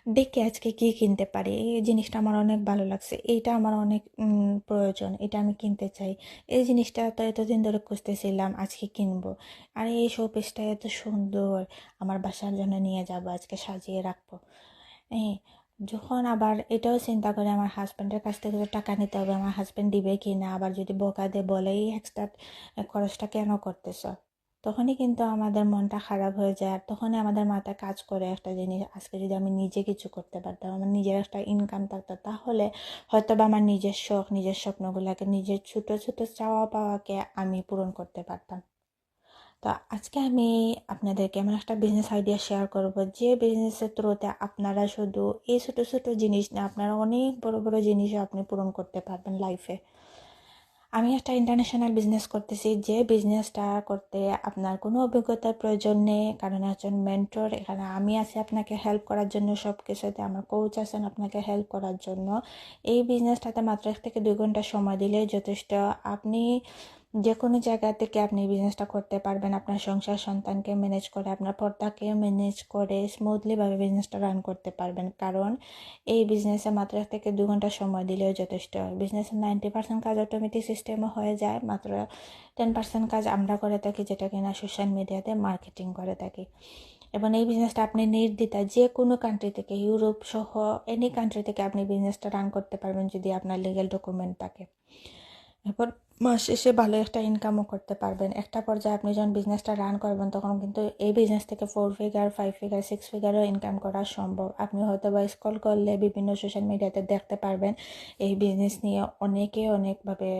দেখি আজকে কি কিনতে পারি। এই জিনিসটা আমার অনেক ভালো লাগছে, এইটা আমার অনেক প্রয়োজন, এটা আমি কিনতে চাই। এই জিনিসটা তো এতদিন ধরে খুঁজতেছিলাম, আজকে কিনবো। আর এই শোপিসটা এত সুন্দর, আমার বাসার জন্য নিয়ে যাব, আজকে সাজিয়ে রাখবো। এই যখন আবার এটাও চিন্তা করে আমার হাজব্যান্ডের কাছ থেকে তো টাকা নিতে হবে, আমার হাজব্যান্ড দিবে কি না, আবার যদি বকা দিয়ে বলে এই এক্সট্রা খরচটা কেন করতেছ, তখনই কিন্তু আমাদের মনটা খারাপ হয়ে যায়। আর তখনই আমাদের মাথায় কাজ করে একটা জিনিস, আজকে যদি আমি নিজে কিছু করতে পারতাম, আমার নিজের একটা ইনকাম থাকতো, তাহলে হয়তো বা আমার নিজের শখ, নিজের স্বপ্নগুলোকে, নিজের ছোট ছোট চাওয়া পাওয়াকে আমি পূরণ করতে পারতাম। তো আজকে আমি আপনাদেরকে এমন একটা বিজনেস আইডিয়া শেয়ার করব, যে বিজনেসের থ্রুতে আপনারা শুধু এই ছোট ছোট জিনিস না, আপনারা অনেক বড় বড় জিনিসও আপনি পূরণ করতে পারবেন লাইফে। আমি একটা ইন্টারন্যাশনাল বিজনেস করতেছি, যে বিজনেসটা করতে আপনার কোনো অভিজ্ঞতার প্রয়োজন নেই, কারণ একজন মেন্টর এখানে আমি আছি আপনাকে হেল্প করার জন্য। সব কিছুতে আমার কোচ আছেন আপনাকে হেল্প করার জন্য। এই বিজনেসটাতে মাত্র 1 থেকে 2 ঘন্টা সময় দিলে যথেষ্ট। আপনি যে কোনো জায়গা থেকে আপনি বিজনেসটা করতে পারবেন, আপনার সংসার সন্তানকে ম্যানেজ করে, আপনার পর্দাকে ম্যানেজ করে স্মুথলিভাবে বিজনেসটা রান করতে পারবেন। কারণ এই বিজনেসে মাত্র 1 থেকে 2 ঘন্টা সময় দিলেও যথেষ্ট। বিজনেসের 90% কাজ অটোমেটিক সিস্টেমে হয়ে যায়, মাত্র 10% কাজ আমরা করে থাকি, যেটা কিনা সোশ্যাল মিডিয়াতে মার্কেটিং করে থাকি। এবং এই বিজনেসটা আপনি নির্দ্বিধায় যে কোনো কান্ট্রি থেকে, ইউরোপ সহ এনি কান্ট্রি থেকে আপনি বিজনেসটা রান করতে পারবেন, যদি আপনার লিগ্যাল ডকুমেন্ট থাকে। এরপর মাস শেষে ভালো একটা ইনকামও করতে পারবেন। একটা পর্যায়ে আপনি যখন বিজনেসটা রান করবেন, তখন কিন্তু এই বিজনেস থেকে 4 ফিগার, 5 ফিগার, 6 ফিগারও ইনকাম করা সম্ভব। আপনি হয়তো বা স্ক্রল করলে বিভিন্ন সোশ্যাল মিডিয়াতে দেখতে পারবেন এই বিজনেস নিয়ে অনেকে অনেকভাবে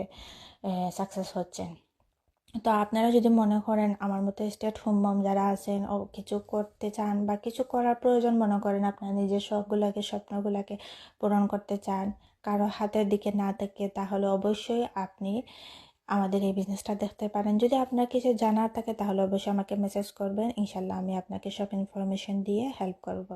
সাকসেস হচ্ছেন। তো আপনারা যদি মনে করেন আমার মতো স্টেট হোম মম যারা আছেন, ও কিছু করতে চান বা কিছু করার প্রয়োজন মনে করেন, আপনার নিজের শখগুলোকে, স্বপ্নগুলোকে পূরণ করতে চান, কারো হাতের দিকে না থেকে, তাহলে অবশ্যই আপনি আমাদের এই বিজনেসটা দেখতে পারেন। যদি আপনার কিছু জানার থাকে তাহলে অবশ্যই আমাকে মেসেজ করবেন, ইনশাল্লাহ আমি আপনাকে সব ইনফরমেশন দিয়ে হেল্প করব।